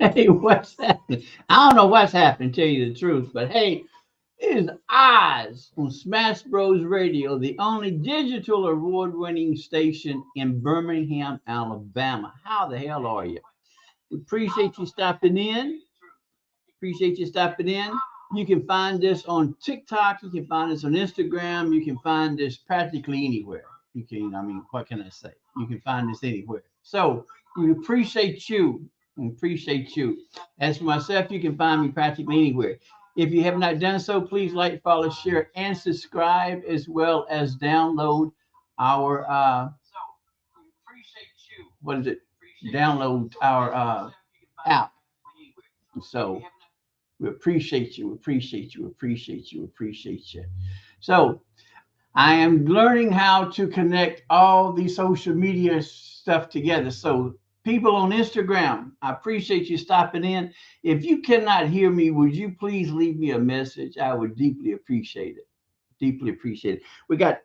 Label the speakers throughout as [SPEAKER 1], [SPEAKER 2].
[SPEAKER 1] Hey, what's happening? I don't know what's happening, tell you the truth, but hey, it is Oz on Smash Bros. Radio, the only digital award-winning station in Birmingham, Alabama. How the hell are you? We appreciate you stopping in. Appreciate you stopping in. You can find this on TikTok. You can find this on Instagram. You can find this practically anywhere. You can, I mean, what can I say? You can find this anywhere. So we appreciate you. We appreciate you. As for myself, you can find me practically anywhere. If you have not done so, please like, follow, share, and subscribe, as well as download our what is it? Download our app. So we appreciate you, appreciate you, appreciate you, appreciate you. So I am learning how to connect all the social media stuff together. So people on Instagram, I appreciate you stopping in. If you cannot hear me, would you please leave me a message? I would deeply appreciate it. Deeply appreciate it. We got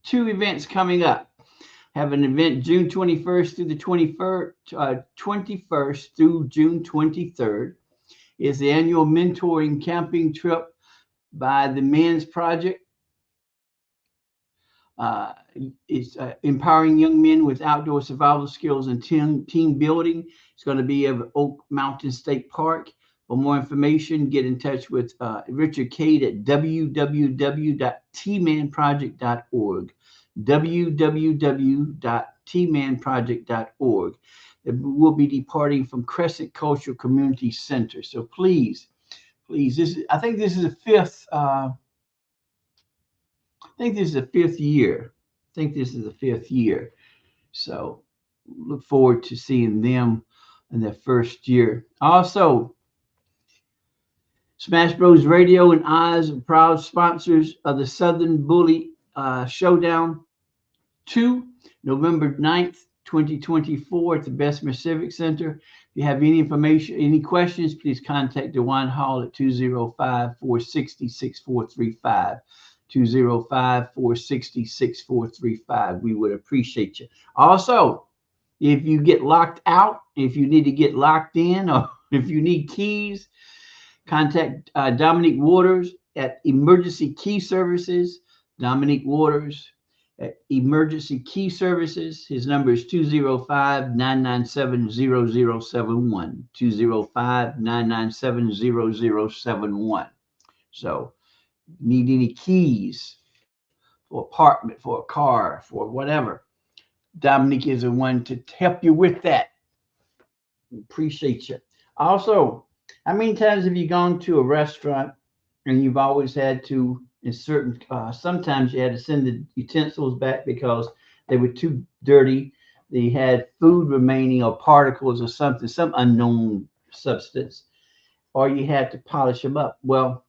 [SPEAKER 1] two events coming up. Have an event June 21st through the 21st through June 23rd is the annual mentoring camping trip by the Men's Project. Uh, it's empowering young men with outdoor survival skills and team building. It's going to be at Oak Mountain State Park. For more information, get in touch with Richard Cade at www.tmanproject.org. www.tmanproject.org. We'll be departing from Crescent Cultural Community Center. So please, I think this is the fifth. I think this is the fifth year. I think this is the fifth year. So look forward to seeing them in their first year. Also, Smash Bros. Radio and Oz are proud sponsors of the Southern Bully Showdown 2, November 9th, 2024 at the Bessemer Civic Center. If you have any information, any questions, please contact DeWine Hall at 205-460-6435. 205-460-6435. We would appreciate you. Also, if you get locked out, if you need to get locked in, or if you need keys, contact Dominique Waters at Emergency Key Services. Dominique Waters at Emergency Key Services. His number is 205-997-0071. 205-997-0071. So, need any keys for apartment, for a car, for whatever, Dominique is the one to help you with that. Appreciate you. Also, how many times have you gone to a restaurant and you've always had to, in certain, sometimes you had to send the utensils back because they were too dirty. They had food remaining or particles or something, some unknown substance, or you had to polish them up. Well,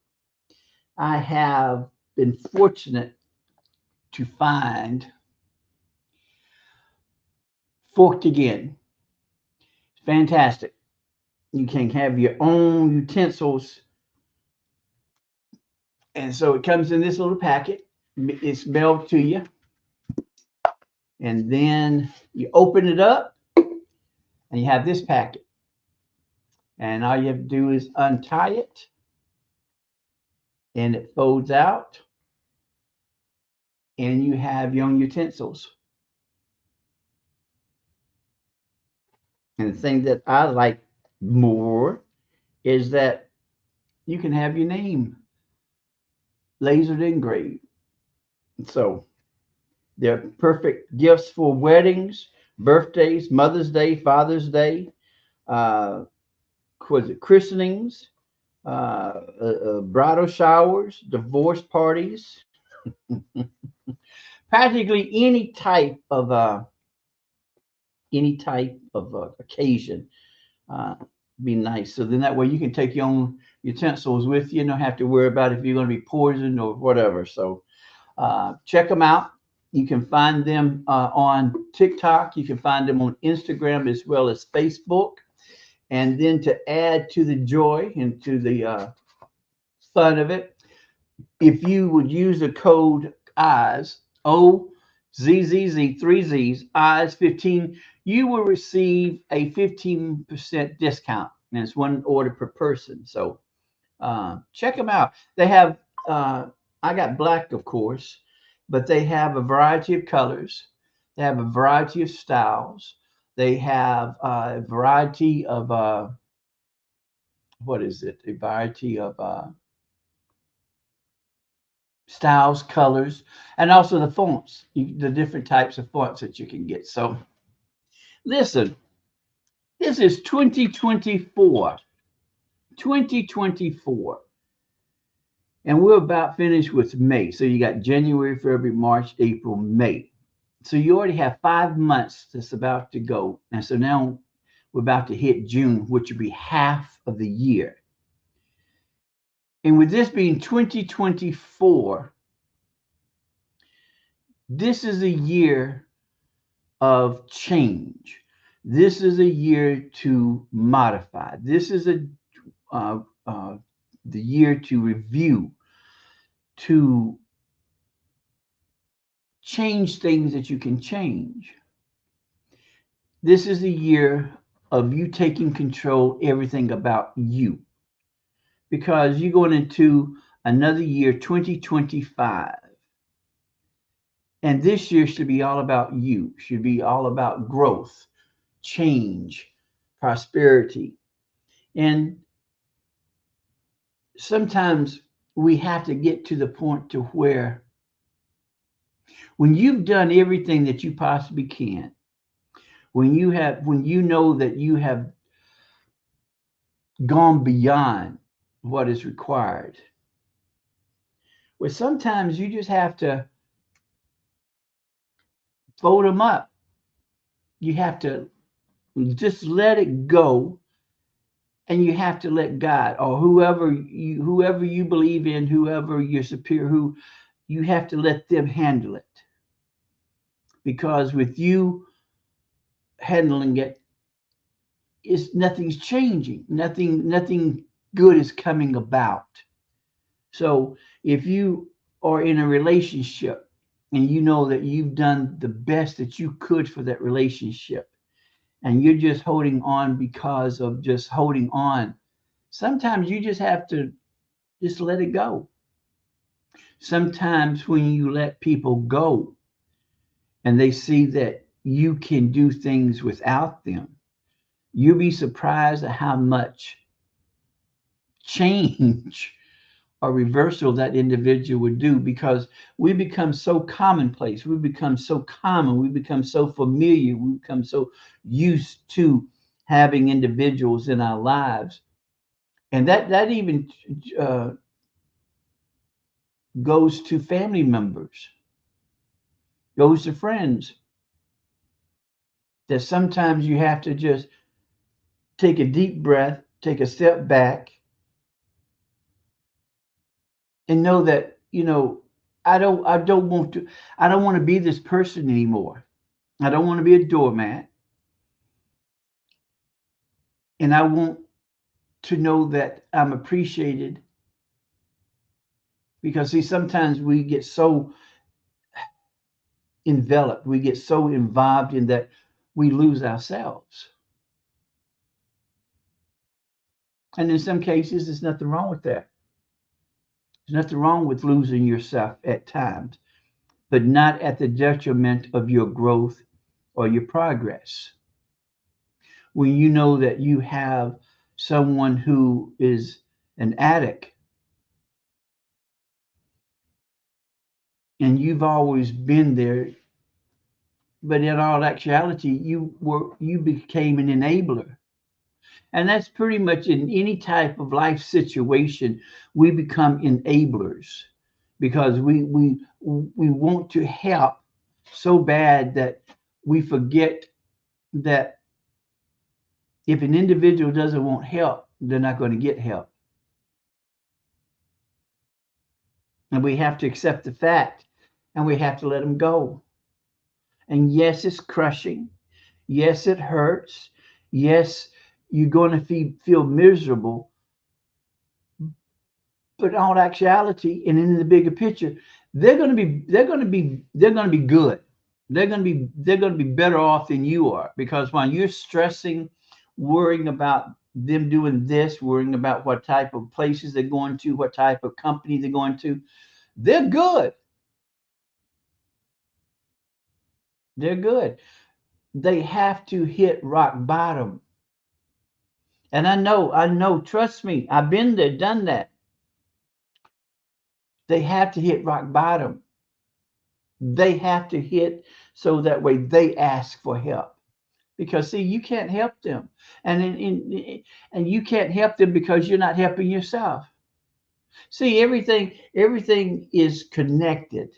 [SPEAKER 1] I have been fortunate to find Forked Again. Fantastic. You can have your own utensils. And so it comes in this little packet. It's mailed to you. And then you open it up and you have this packet. And all you have to do is untie it. And it folds out. And you have your own utensils. And the thing that I like more is that you can have your name lasered engraved. So they're perfect gifts for weddings, birthdays, Mother's Day, Father's Day, christenings, bridal showers, divorce parties, practically any type of occasion. Be nice. So then that way you can take your own utensils with you. You don't have to worry about if you're going to be poisoned or whatever. So check them out. You can find them on TikTok. You can find them on Instagram as well as Facebook. And then to add to the joy and to the fun of it, if you would use the code OZZz, OZZZ, three Z's, OZZz 15, you will receive a 15% discount and it's one order per person. So check them out. They have I got black, of course, but they have a variety of colors. They have a variety of styles. They have a variety of what is it? A variety of styles, colors, and also the fonts, the different types of fonts that you can get. So listen, this is 2024. 2024. And we're about finished with May. So you got January, February, March, April, May. So you already have 5 months that's about to go. And so now we're about to hit June, which will be half of the year. And with this being 2024, this is a year of change. This is a year to modify. This is the year to review, to change things that you can change. This is a year of you taking control everything about you, because you're going into another year, 2025. And this year should be all about you, should be all about growth, change, prosperity. And sometimes we have to get to the point to where when you've done everything that you possibly can, when you know that you have gone beyond what is required, well, sometimes you just have to fold them up. You have to just let it go, and you have to let God or whoever you believe in, whoever your superior, who you have to let them handle it. Because with you handling it, nothing's changing. Nothing good is coming about. So if you are in a relationship and you know that you've done the best that you could for that relationship, and you're just holding on because of just holding on, sometimes you just have to just let it go. Sometimes when you let people go and they see that you can do things without them, you'll be surprised at how much change or reversal that individual would do, because we become so commonplace, we become so common, we become so familiar, we become so used to having individuals in our lives. And that even goes to family members, goes to friends, that sometimes you have to just take a deep breath, take a step back, and know that, I don't want to be this person anymore. I don't want to be a doormat. And I want to know that I'm appreciated, because see, sometimes we get so enveloped, we get so involved in that we lose ourselves. And in some cases, there's nothing wrong with that. There's nothing wrong with losing yourself at times, but not at the detriment of your growth or your progress. When you know that you have someone who is an addict, and you've always been there, but in all actuality, you became an enabler. And that's pretty much in any type of life situation, we become enablers, because we want to help so bad that we forget that if an individual doesn't want help, they're not going to get help. And we have to accept the fact, and we have to let them go. And yes, it's crushing. Yes, it hurts. Yes, you're going to feel miserable. But in all actuality, and in the bigger picture, they're going to be good. They're going to be better off than you are, because when you're stressing, worrying about them doing this, worrying about what type of places they're going to, what type of company they're going to. They're good. They're good. They have to hit rock bottom. And I know, trust me, I've been there, done that. They have to hit rock bottom. They have to hit so that way they ask for help. Because see, you can't help them. And you can't help them because you're not helping yourself. See, everything is connected.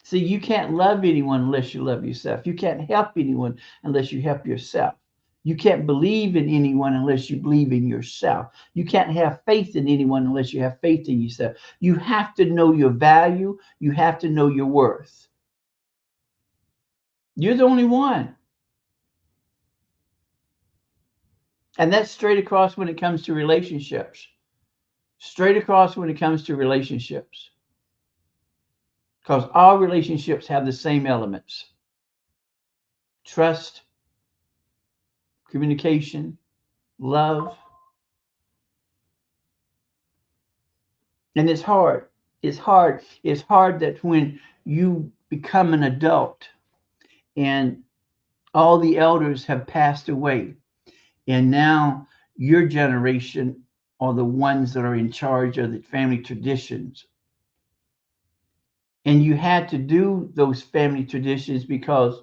[SPEAKER 1] See, you can't love anyone unless you love yourself. You can't help anyone unless you help yourself. You can't believe in anyone unless you believe in yourself. You can't have faith in anyone unless you have faith in yourself. You have to know your value. You have to know your worth. You're the only one. And that's straight across when it comes to relationships. Straight across when it comes to relationships. Because all relationships have the same elements: trust, communication, love. And it's hard. It's hard. It's hard that when you become an adult and all the elders have passed away, and now your generation are the ones that are in charge of the family traditions. And you had to do those family traditions because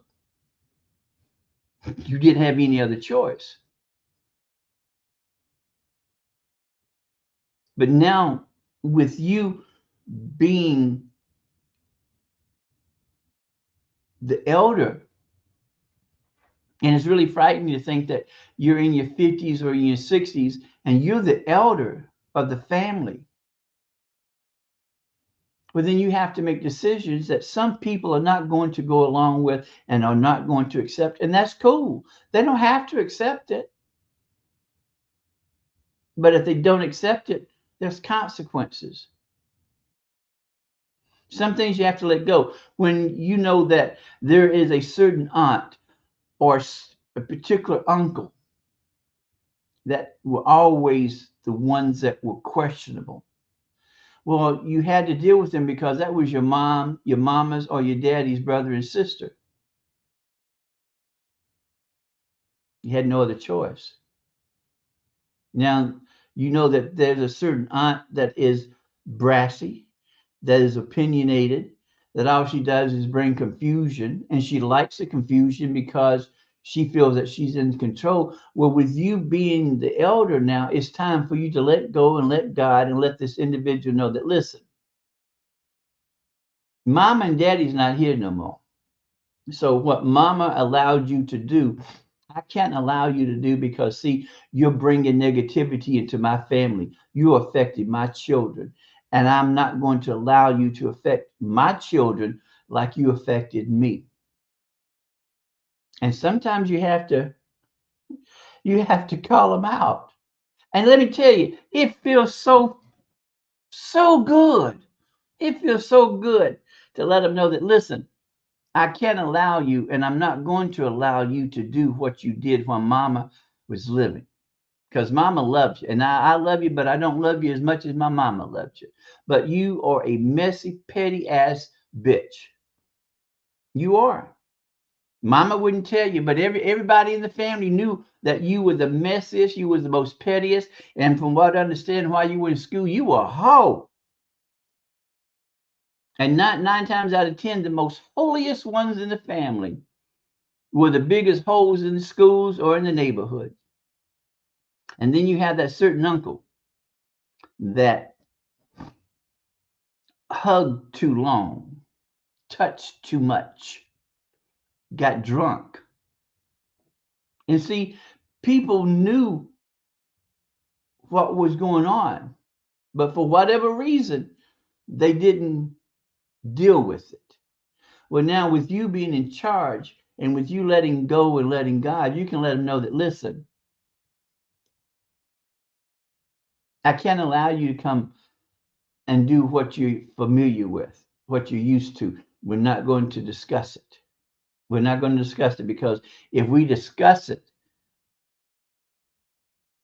[SPEAKER 1] you didn't have any other choice. But now, with you being the elder, and it's really frightening to think that you're in your 50s or in your 60s and you're the elder of the family. Well, then you have to make decisions that some people are not going to go along with and are not going to accept. And that's cool. They don't have to accept it. But if they don't accept it, there's consequences. Some things you have to let go. When you know that there is a certain aunt or a particular uncle that were always the ones that were questionable. Well, you had to deal with them because that was your mom, your mama's, or your daddy's brother and sister. You had no other choice. Now, you know that there's a certain aunt that is brassy, that is opinionated, that all she does is bring confusion, and she likes the confusion because she feels that she's in control. Well, with you being the elder now, it's time for you to let go and let God and let this individual know that, listen, mama and daddy's not here no more. So what mama allowed you to do, I can't allow you to do because, see, you're bringing negativity into my family. You affected my children. And I'm not going to allow you to affect my children like you affected me. And sometimes you have to call them out. And let me tell you, it feels so good. It feels so good to let them know that, listen, I can't allow you, and I'm not going to allow you to do what you did when mama was living. Because mama loves you. And I love you, but I don't love you as much as my mama loved you. But you are a messy, petty ass bitch. You are. Mama wouldn't tell you, but everybody in the family knew that you were the messiest, you was the most pettiest, and from what I understand, while you were in school, you were a hoe. And not 9 times out of 10, the most holiest ones in the family were the biggest holes in the schools or in the neighborhood. And then you have that certain uncle that hugged too long, touched too much, got drunk. And see, people knew what was going on, but for whatever reason, they didn't deal with it. Well, now with you being in charge and with you letting go and letting God, you can let them know that, listen, I can't allow you to come and do what you're familiar with, what you're used to. We're not going to discuss it. We're not going to discuss it because if we discuss it,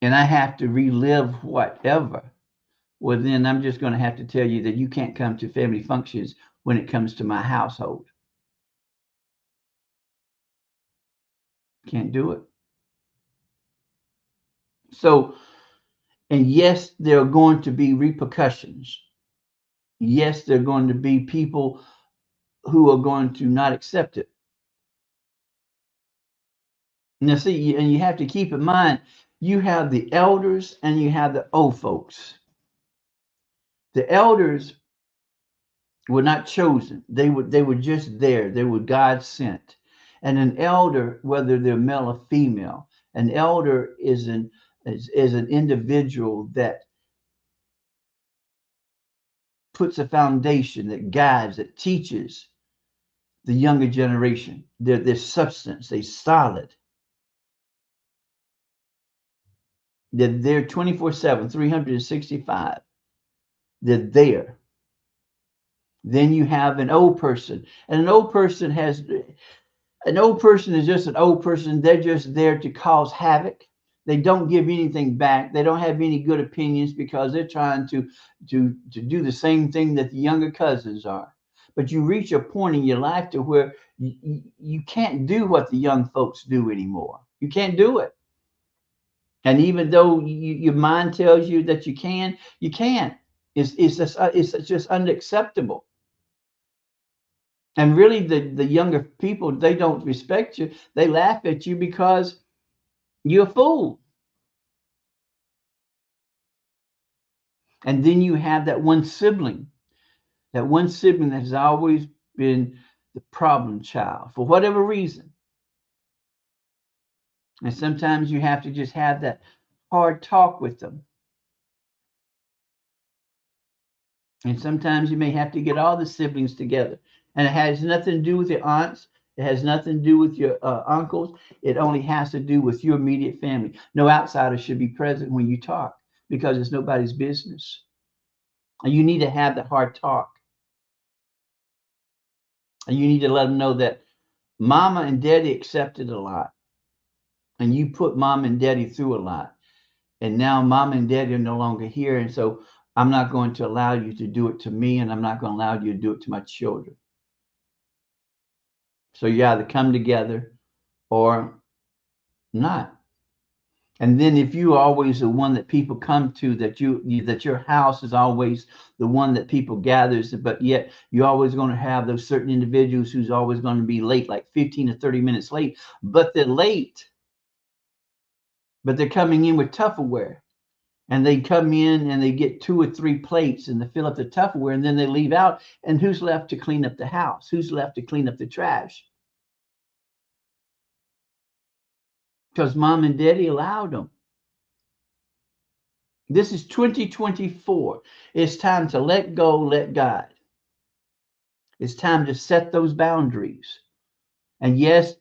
[SPEAKER 1] and I have to relive whatever, well, then I'm just going to have to tell you that you can't come to family functions when it comes to my household. Can't do it. So, and yes, there are going to be repercussions. Yes, there are going to be people who are going to not accept it. Now, see, and you have to keep in mind, you have the elders and you have the old folks. The elders were not chosen. They were just there. They were God sent. And an elder, whether they're male or female, an elder is an individual that puts a foundation, that guides, that teaches the younger generation. They're substance, they're solid. They're 24/7, 365. They're there. Then you have an old person, and an old person is just an old person. They're just there to cause havoc. They don't give anything back. They don't have any good opinions because they're trying to do the same thing that the younger cousins are. But you reach a point in your life to where you can't do what the young folks do anymore. You can't do it. And even though your mind tells you that you can, you can't. It's just unacceptable. And really, the younger people, they don't respect you. They laugh at you because you're a fool. And then you have that one sibling that has always been the problem child for whatever reason. And sometimes you have to just have that hard talk with them. And sometimes you may have to get all the siblings together. And it has nothing to do with your aunts. It has nothing to do with your uncles. It only has to do with your immediate family. No outsider should be present when you talk because it's nobody's business. And you need to have that hard talk. And you need to let them know that mama and daddy accepted a lot. And you put mom and daddy through a lot. And now mom and daddy are no longer here. And so I'm not going to allow you to do it to me, and I'm not going to allow you to do it to my children. So you either come together or not. And then if you are always the one that people come to, that your house is always the one that people gathers, but yet you're always going to have those certain individuals who's always going to be late, like 15 to 30 minutes late, but they're late, but they're coming in with Tupperware. And they come in and they get 2 or 3 plates and they fill up the Tupperware and then they leave out. And who's left to clean up the house? Who's left to clean up the trash? Because mom and daddy allowed them. This is 2024. It's time to let go, let God. It's time to set those boundaries. And yes,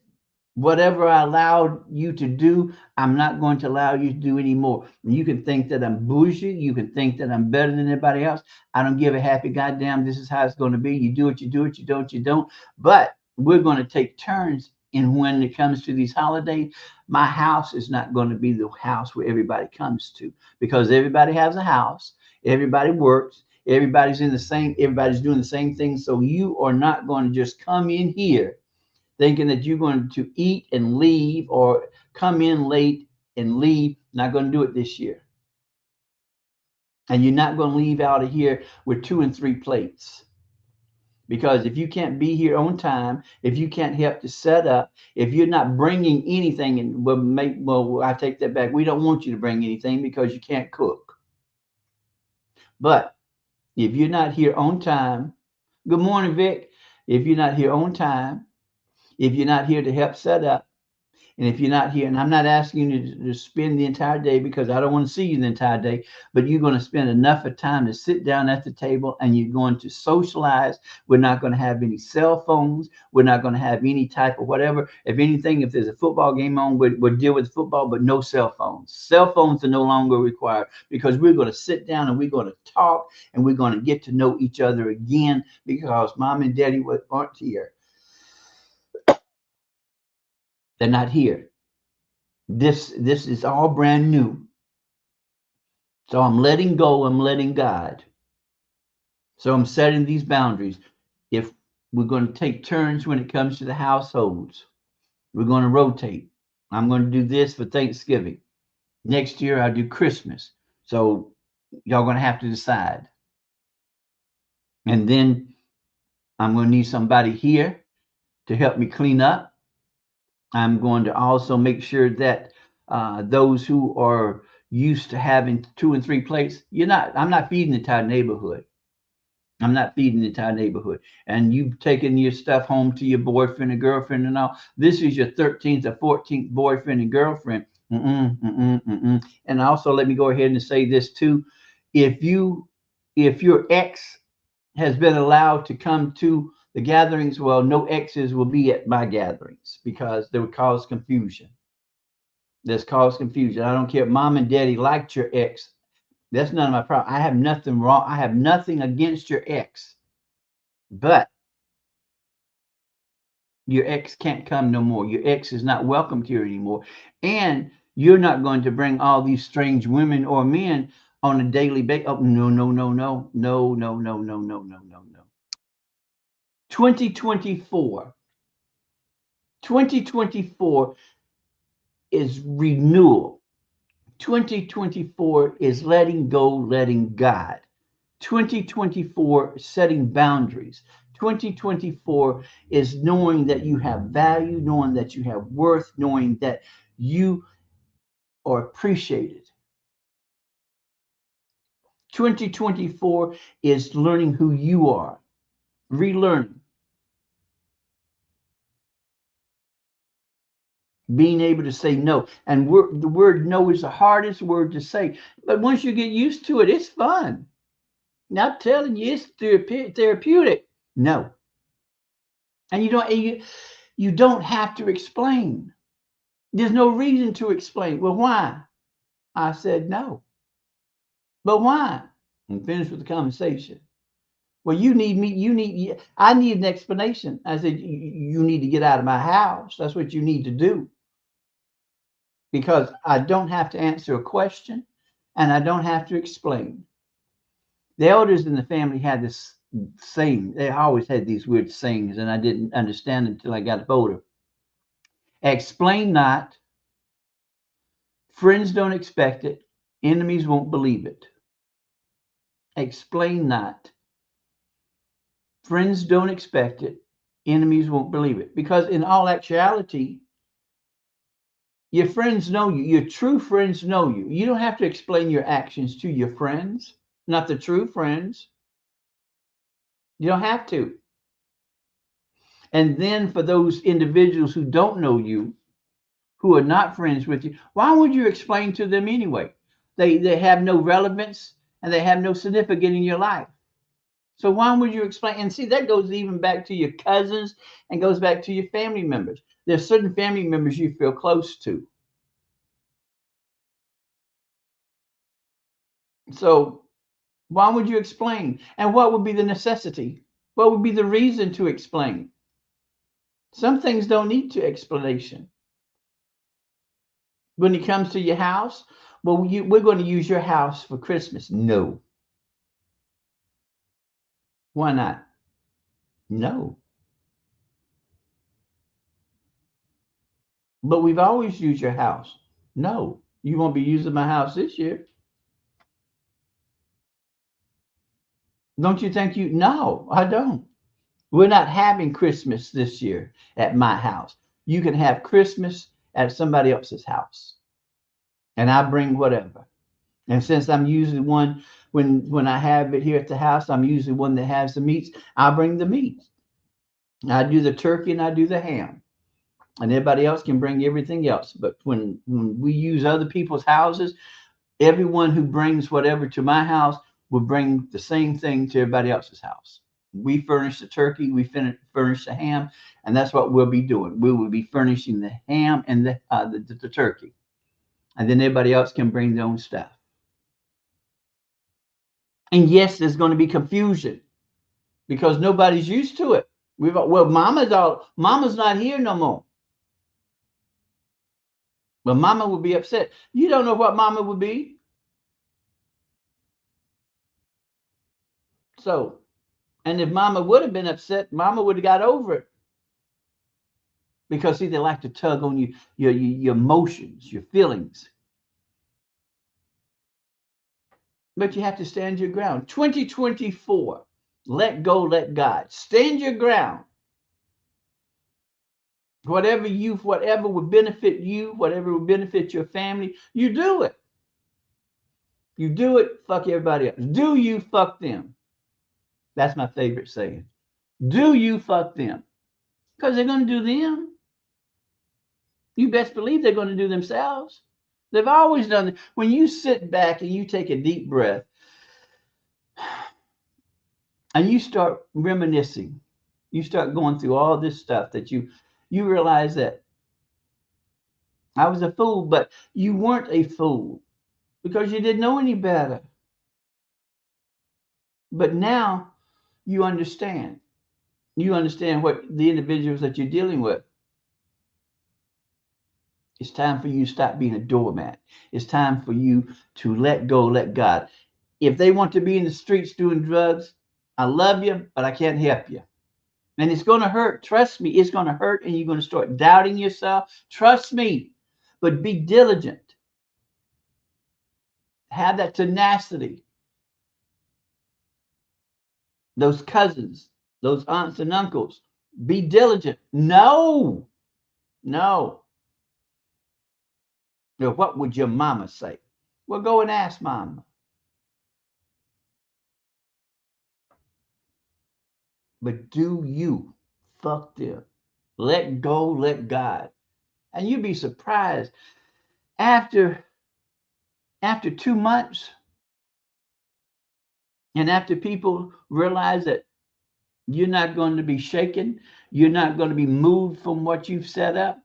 [SPEAKER 1] whatever I allowed you to do, I'm not going to allow you to do anymore. You can think that I'm bougie. You can think that I'm better than anybody else. I don't give a happy goddamn. This is how it's going to be. You do it, you do it, you don't, you don't. But we're going to take turns. And when it comes to these holidays, my house is not going to be the house where everybody comes to, because everybody has a house. Everybody works. Everybody's doing the same thing. So you are not going to just come in here thinking that you're going to eat and leave, or come in late and leave. Not going to do it this year. And you're not going to leave out of here with 2 and 3 plates. Because if you can't be here on time, if you can't help to set up, if you're not bringing anything, and well, I take that back. We don't want you to bring anything because you can't cook. But if you're not here on time, good morning, Vic. If you're not here on time, if you're not here to help set up, and if you're not here, and I'm not asking you to spend the entire day, because I don't want to see you the entire day, but you're going to spend enough of time to sit down at the table and you're going to socialize. We're not going to have any cell phones. We're not going to have any type of whatever. If anything, if there's a football game on, we'll deal with football, but no cell phones. Cell phones are no longer required, because we're going to sit down and we're going to talk and we're going to get to know each other again, because mom and daddy aren't here. They're not here. This is all brand new. So I'm letting go, I'm letting God. So I'm setting these boundaries. If we're going to take turns when it comes to the households, we're going to rotate. I'm going to do this for Thanksgiving. Next year, I'll do Christmas. So y'all going to have to decide. And then I'm going to need somebody here to help me clean up. I'm going to also make sure that those who are used to having 2 and 3 plates, I'm not feeding the entire neighborhood. I'm not feeding the entire neighborhood. And you've taken your stuff home to your boyfriend and girlfriend and all. This is your 13th or 14th boyfriend and girlfriend. And also, let me go ahead and say this too. If your ex has been allowed to come to the gatherings, well, no exes will be at my gatherings because they would cause confusion. That's cause confusion. I don't care if mom and daddy liked your ex. That's none of my problem. I have nothing wrong. I have nothing against your ex. But your ex can't come no more. Your ex is not welcomed here anymore. And you're not going to bring all these strange women or men on a daily basis. Oh, no, no, no, no, no, no, no, no, no, no, no, no. 2024. 2024 is renewal. 2024 is letting go, letting God. 2024 setting boundaries. 2024 is knowing that you have value, knowing that you have worth, knowing that you are appreciated. 2024 is learning who you are, relearning, being able to say no. And the word no is the hardest word to say. But once you get used to it, it's fun. Not telling you it's therapeutic. No. And you don't have to explain. There's no reason to explain. Well, why? I said no. But why? And finish with the conversation. Well, I need an explanation. I said, you need to get out of my house. That's what you need to do. Because I don't have to answer a question and I don't have to explain. The elders in the family had this saying. They always had these weird sayings, and I didn't understand it until I got older. Explain not. Friends don't expect it. Enemies won't believe it. Explain not. Friends don't expect it. Enemies won't believe it. Because in all actuality, your friends know you. Your true friends know you. You don't have to explain your actions to your friends, not the true friends. You don't have to. And then for those individuals who don't know you, who are not friends with you, why would you explain to them anyway? They have no relevance and they have no significance in your life. So why would you explain? And see, that goes even back to your cousins and goes back to your family members. There's certain family members you feel close to. So why would you explain? And what would be the necessity? What would be the reason to explain? Some things don't need to explanation. When it comes to your house, well, we're going to use your house for Christmas. No. Why not? No. But we've always used your house. No. You won't be using my house this year. Don't you think you? No, I don't. We're not having Christmas this year at my house. You can have Christmas at somebody else's house. And I bring whatever. And since I'm usually one, when I have it here at the house, I'm usually one that has the meats. I bring the meats. I do the turkey and I do the ham. And everybody else can bring everything else. But when we use other people's houses, everyone who brings whatever to my house will bring the same thing to everybody else's house. We furnish the turkey, we furnish the ham, and that's what we'll be doing. We will be furnishing the ham and the turkey. And then everybody else can bring their own stuff. And yes, there's going to be confusion because nobody's used to it. Mama's not here no more. But mama would be upset. You don't know what mama would be. So, and if mama would have been upset, mama would have got over it. Because see, they like to tug on you, your emotions, your feelings. But you have to stand your ground. 2024, let go, let God. Stand your ground. Whatever would benefit you, whatever would benefit your family, you do it. You do it, fuck everybody else. Do you, fuck them. That's my favorite saying. Do you, fuck them. Because they're going to do them. You best believe they're going to do themselves. They've always done it. When you sit back and you take a deep breath and you start reminiscing, you start going through all this stuff that you realize that I was a fool, but you weren't a fool because you didn't know any better. But now you understand. You understand what the individuals that you're dealing with. It's time for you to stop being a doormat. It's time for you to let go, let God. If they want to be in the streets doing drugs, I love you, but I can't help you. And it's going to hurt. Trust me, it's going to hurt, and you're going to start doubting yourself. Trust me, but be diligent. Have that tenacity. Those cousins, those aunts and uncles, be diligent. No. Now, what would your mama say? Well, go and ask mama. But do you fuck them? Let go, let God. And you'd be surprised after 2 months, and after people realize that you're not going to be shaken, you're not going to be moved from what you've set up,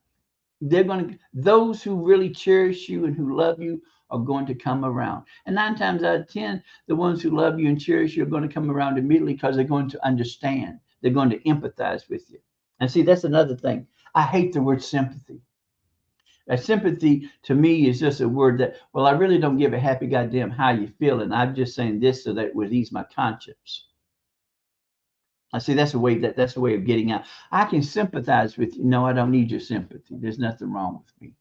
[SPEAKER 1] those who really cherish you and who love you are going to come around. And 9 times out of 10, the ones who love you and cherish you are going to come around immediately because they're going to understand. They're going to empathize with you. And see, that's another thing. I hate the word sympathy. Sympathy to me is just a word that, well, I really don't give a happy goddamn how you feeling. I'm just saying this so that it would ease my conscience. I see that's a way of getting out. I can sympathize with you. No, I don't need your sympathy. There's nothing wrong with me.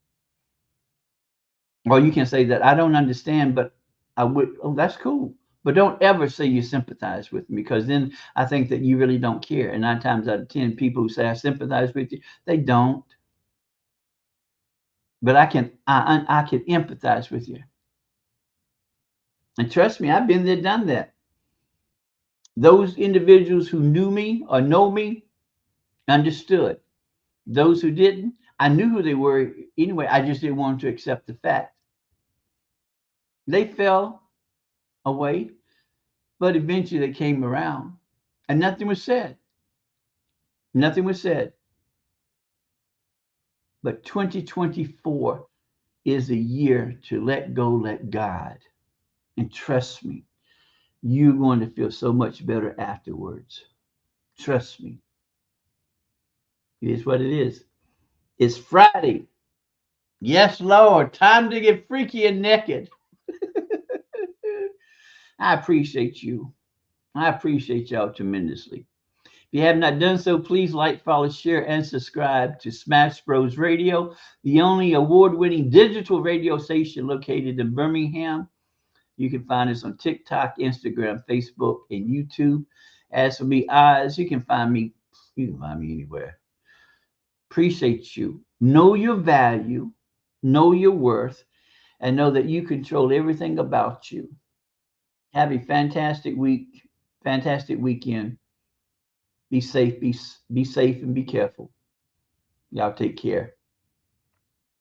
[SPEAKER 1] Or you can say that I don't understand, but I would. Oh, that's cool. But don't ever say you sympathize with me, because then I think that you really don't care. And 9 times out of 10, people who say I sympathize with you, they don't. But I can empathize with you. And trust me, I've been there, done that. Those individuals who knew me or know me understood. Those who didn't, I knew who they were anyway. I just didn't want to accept the fact. They fell away, but eventually they came around, and nothing was said. Nothing was said. But 2024 is a year to let go, let God. And trust me, you're going to feel so much better afterwards. Trust me. It is what it is. It's Friday. Yes, Lord. Time to get freaky and naked. I appreciate you. I appreciate y'all tremendously. If you have not done so, please like, follow, share, and subscribe to Smash Bros Radio, the only award-winning digital radio station located in Birmingham. You can find us on TikTok, Instagram, Facebook, and YouTube. As for me, OZZz, you can find me anywhere. Appreciate you. Know your value, know your worth, and know that you control everything about you. Have a fantastic week, fantastic weekend. Be safe, be safe, and be careful. Y'all take care.